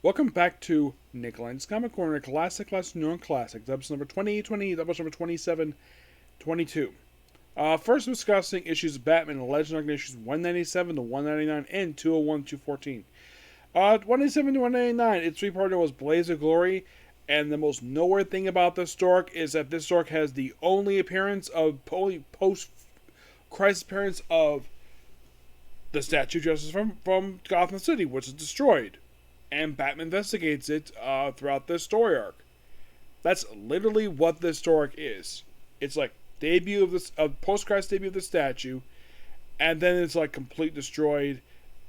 Welcome back to Nick Lenz Comic Corner, Classic Class Known Classics, episode number 2020, episode number 2722. First discussing issues of Batman and Legend of issues 197 to 199 and 201 to 214. 197 to 199, its three-parter was Blaze of Glory, and the most noteworthy thing about this story is that this story has the only appearance of post-crisis appearance of the Statue of Justice from Gotham City, which is destroyed. And Batman investigates it throughout this story arc. That's literally what this story arc is. It's like post-crisis debut of the statue, and then it's like complete destroyed,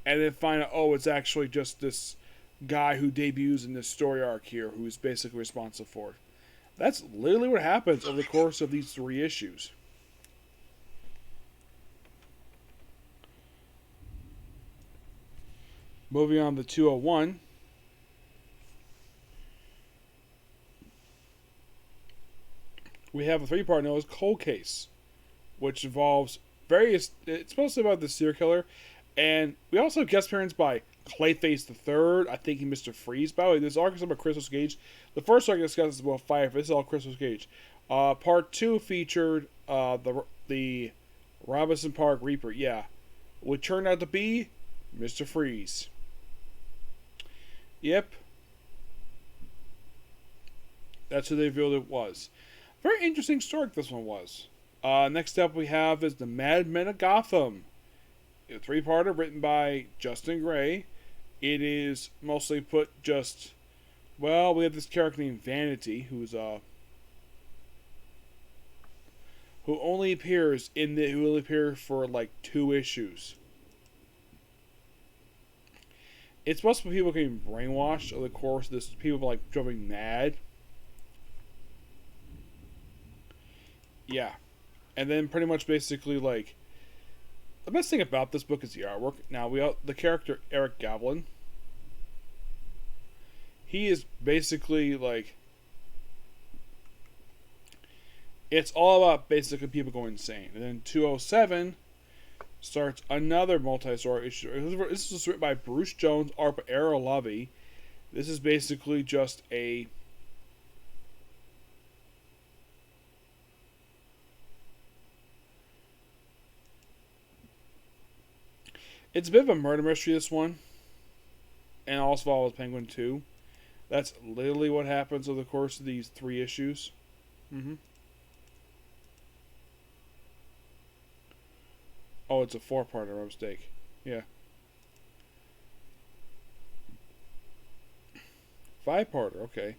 and then find out, oh, it's actually just this guy who debuts in this story arc here, who's basically responsible for it. That's literally what happens over the course of these three issues. Moving on to 201. We have a three-part known as Cold Case, which involves it's mostly about the serial killer, and we also have guest appearance by Clayface the Third, I think Mr. Freeze. By the way, this arc is about Christmas Cage. The first arc discusses about Fire. This is all Christmas Cage. Part 2 featured the Robinson Park Reaper, which turned out to be Mr. Freeze. Yep. That's who they revealed it was. Very interesting story this one was. Next up we have is The Mad Men of Gotham. A three-parter written by Justin Gray. It is mostly put we have this character named Vanity, who only appears for like 2 issues. It's supposed to be people getting brainwashed over the course of this, people like driving mad. Yeah. And then pretty much basically like the best thing about this book is the artwork. Now the character Eric Gavlin. He is basically like it's all about basically people going insane. And then 207 starts another multi-story issue. This was written by Bruce Jones, art by Ara Lovey. This is basically just a it's a bit of a murder mystery, this one. And also follows Penguin 2. That's literally what happens over the course of these 3 issues. Oh, it's a 4-parter, my mistake. Yeah. 5-parter, okay.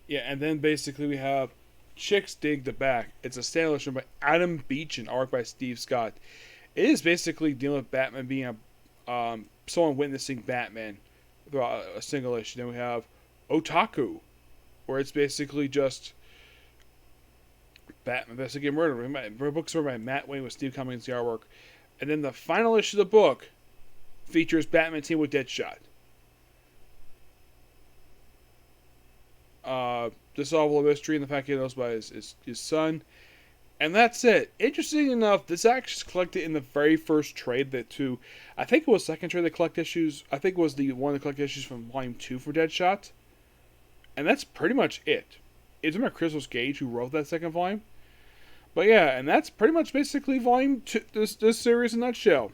Yeah, and then basically we have Chicks Dig the Back. It's a standalone issue by Adam Beach and art by Steve Scott. It is basically dealing with Batman being someone witnessing Batman throughout a single issue. Then we have Otaku, where it's basically just Batman investigating murder. The book's written by Matt Wayne with Steve Cummings the artwork. And then the final issue of the book features Batman team with Deadshot. To solve a mystery and the fact he knows by his son. And that's it. Interesting enough, this actually is collected in the very first trade I think it was second trade that collect issues. I think it was the one that collect issues from Volume 2 for Deadshot. And that's pretty much it. It's about Christmas Gage who wrote that second volume. But yeah, and that's pretty much basically Volume 2, this series in a nutshell.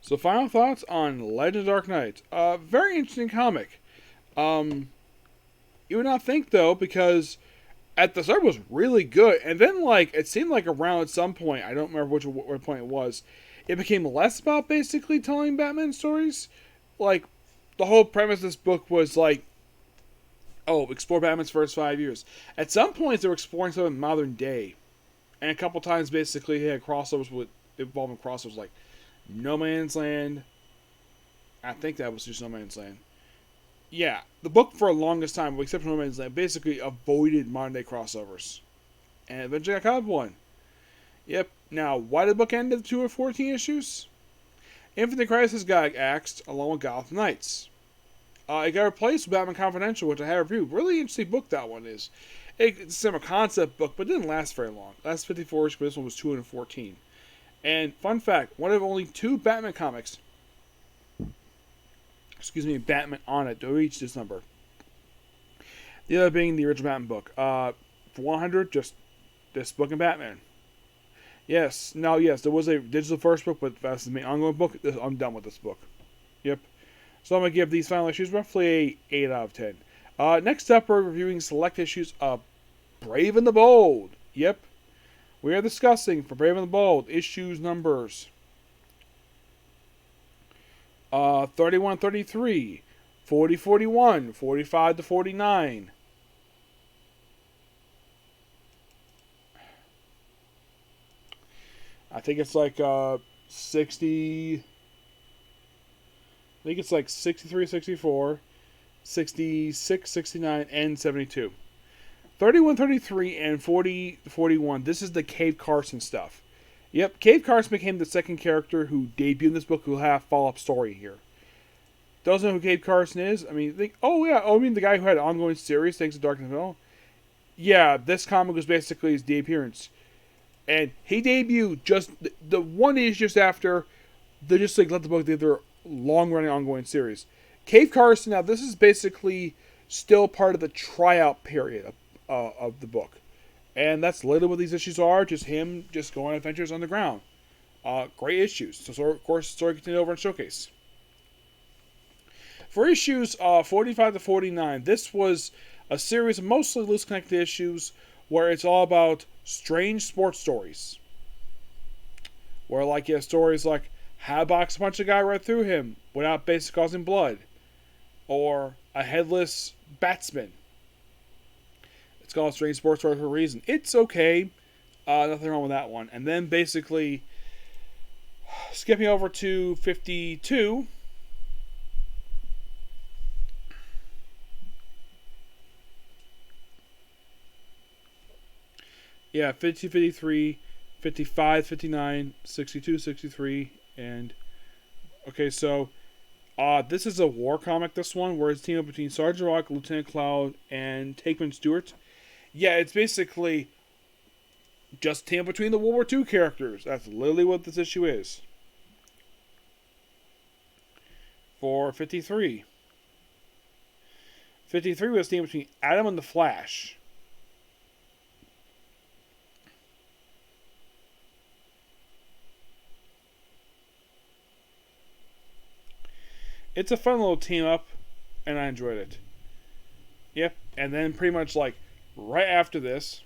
So final thoughts on Legend of Dark Knight. Very interesting comic. You would not think, though, because at the start it was really good, and then it seemed like around at some point, I don't remember what point it was, it became less about basically telling Batman stories. The whole premise of this book was explore Batman's first 5 years. At some points they were exploring some in modern day, and a couple times basically he had crossovers involving crossovers like No Man's Land. I think that was just No Man's Land. Yeah, the book for the longest time, except for No Man's Land, basically avoided modern-day crossovers. And eventually I caught one. Yep. Now, why did the book end at 2 or 14 issues? Infinite Crisis got axed along with Gotham Knights. It got replaced with Batman Confidential, which I have reviewed. Really interesting book that one is. It's a similar concept book, but it didn't last very long. Last 54 issues, but this one was 214. And fun fact, one of only 2 Batman comics, Batman on it to reach this number. The other being the original Batman book. For 100, just this book and Batman. Yes, there was a digital first book, but that's the main ongoing book. I'm done with this book. Yep. So I'm going to give these final issues roughly a 8 out of 10. Next up, we're reviewing select issues of Brave and the Bold. Yep. We are discussing, for Brave and the Bold, issues numbers 31, 33, 40, 41, 45 to 49. I think it's like 60. I think it's like 63, 64, 66, 69, and 72. 31, 33, and 40, 41. This is the Cave Carson stuff. Yep, Cave Carson became the second character who debuted in this book who will have a follow-up story here. Doesn't know who Cave Carson is? I mean, the guy who had an ongoing series, thanks to Darkness Mill. Yeah, this comic was basically his appearance. And he debuted just the one issue just after they just let the book do their long-running ongoing series. Cave Carson, now this is basically still part of the tryout period of the book. And that's literally what these issues are, just him just going on adventures on the ground. Great issues. So, of course, the story continued over in Showcase. For issues 45 to 49, this was a series of mostly loose connected issues where it's all about strange sports stories. Where, like, you have stories like how to box punch a guy right through him without basically causing blood. Or a headless batsman. It's called Strange Sports Story for a reason. It's okay. Nothing wrong with that one. And then basically, skipping over to 52. Yeah, 52, 53, 55, 59, 62, 63, and... Okay, so... this is a war comic, this one, where it's a team up between Sergeant Rock, Lieutenant Cloud, and Takeman Stewart. Yeah, it's basically just a team between the World War II characters. That's literally what this issue is. For 53. 53 was a team between Adam and the Flash. It's a fun little team up, and I enjoyed it. Yep, and then pretty much like right after this,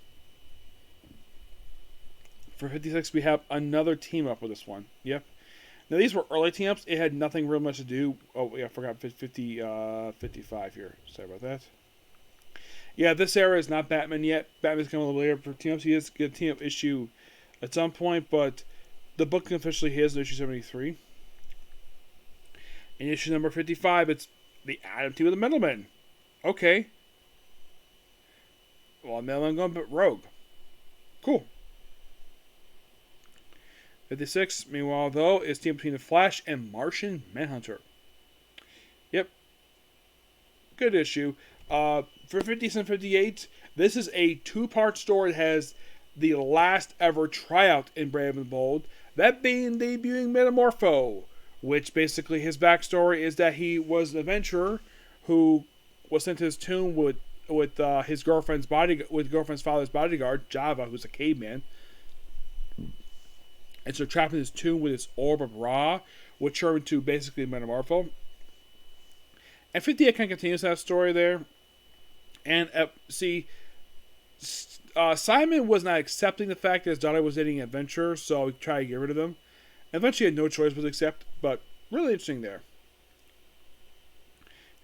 for 56, we have another team up with this one. Yep. Now these were early team ups. It had nothing real much to do. Oh, yeah, I forgot 55 here. Sorry about that. Yeah, this era is not Batman yet. Batman's coming a little later for team ups. He is going to team up issue at some point, but the book officially his in issue 73. In issue number 55, it's the Adam team of the Metalmen. Okay. Well, Metalmen going but rogue. Cool. 56, meanwhile, though, is team between the Flash and Martian Manhunter. Yep. Good issue. For 57 and 58, this is a 2-part story that has the last ever tryout in Brave and Bold. That being debuting Metamorpho, which basically his backstory is that he was an adventurer who was sent to his tomb with his girlfriend's father's bodyguard, Java, who's a caveman. And so trapped in his tomb with his orb of Ra, which turned into basically Metamorpho. And 58 kind of continues that story there. And Simon was not accepting the fact that his daughter was dating an adventurer, so he tried to get rid of him. Eventually, he had no choice but to accept, but really interesting there.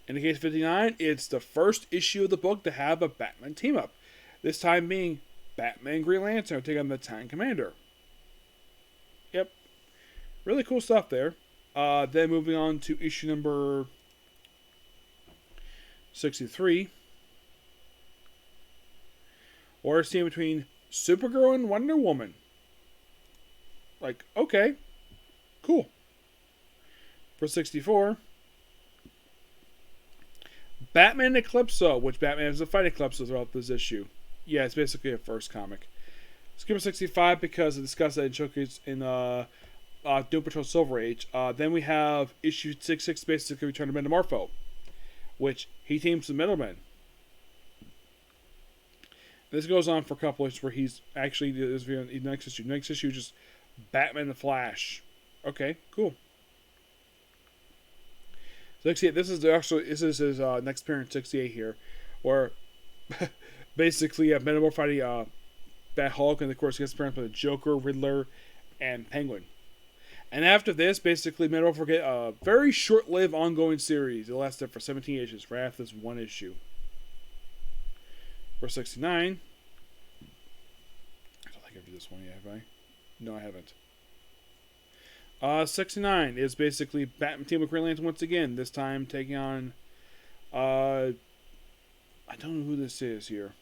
In the case of 59, it's the first issue of the book to have a Batman team-up. This time being Batman and Green Lantern taking on the Time Commander. Yep. Really cool stuff there. Then moving on to issue number 63. Or a scene between Supergirl and Wonder Woman. Like, okay. Cool. For 64, Batman and Eclipso, which Batman is a fight Eclipso throughout this issue. Yeah, it's basically a first comic. Skipper 65 because I discussed that in Showcase in Doom Patrol Silver Age. Then we have issue 66, basically Return to Metamorpho, which he teams the Middleman. This goes on for a couple issues where he's actually next issue. Next issue is just Batman the Flash. Okay, cool. So 68. This is his next appearance 68 here, where basically Metamorpho fighting Bat Hulk, and of course he gets appearance by the Joker, Riddler, and Penguin. And after this, basically Metamorpho get a very short-lived ongoing series. It lasted for 17 issues, right after this one issue. For 69. I don't think I've read this one yet, have I? No, I haven't. 69 is basically Batman team with Green Lantern once again. This time taking on... I don't know who this is here.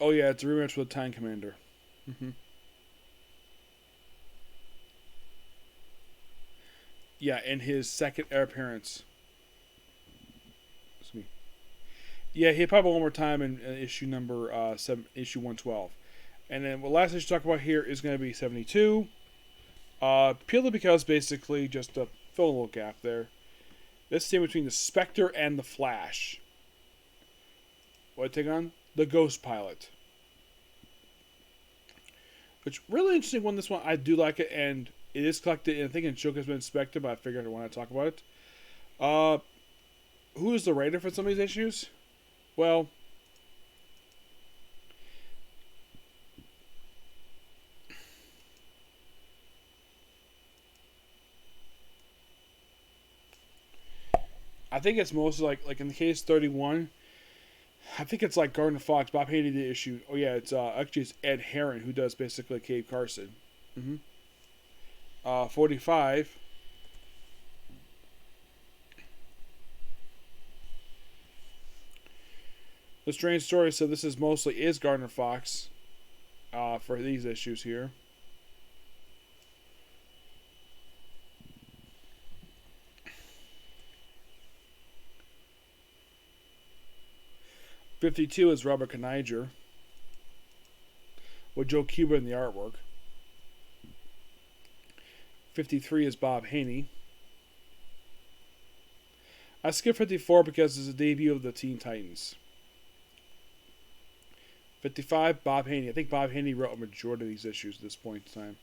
Oh yeah, it's a rematch with Time Commander. Yeah, in his second air appearance. Excuse me. Yeah, he pop up one more time in issue number issue 112. And then the last issue to talk about here is going to be 72. Purely because basically, just to fill a little gap there, this scene between the Spectre and the Flash. What take on? The Ghost Pilot. Which really interesting one. This one I do like it, and it is collected. And I think in Showcase been inspected, but I figured I want to talk about it. Who is the writer for some of these issues? Well, I think it's mostly like in the case 31. I think it's like Gardner Fox. Bob Haney did the issue. Oh yeah, it's actually it's Ed Herron who does basically Cave Carson. 45. The Strange Story. So this is mostly Gardner Fox for these issues here. '52 is Robert Kaniger with Joe Cuba in the artwork. 53 is Bob Haney. I skipped 54 because it's a debut of the Teen Titans. 55, Bob Haney. I think Bob Haney wrote a majority of these issues at this point in time.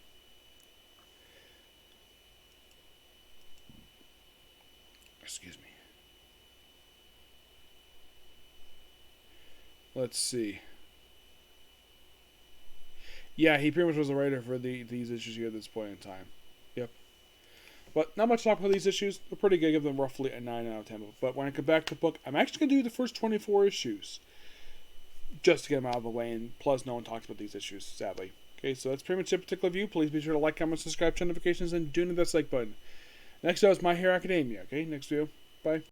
Excuse me. Let's see. Yeah, he pretty much was the writer for these issues here at this point in time. Yep. But not much to talk about these issues. They're pretty good. I give them roughly a 9 out of 10. But when I come back to the book, I'm actually going to do the first 24 issues. Just to get them out of the way. And plus, no one talks about these issues, sadly. Okay, so that's pretty much a particular view. Please be sure to like, comment, subscribe, turn notifications, and do that like button. Next up is My Hero Academia. Okay, next video. Bye.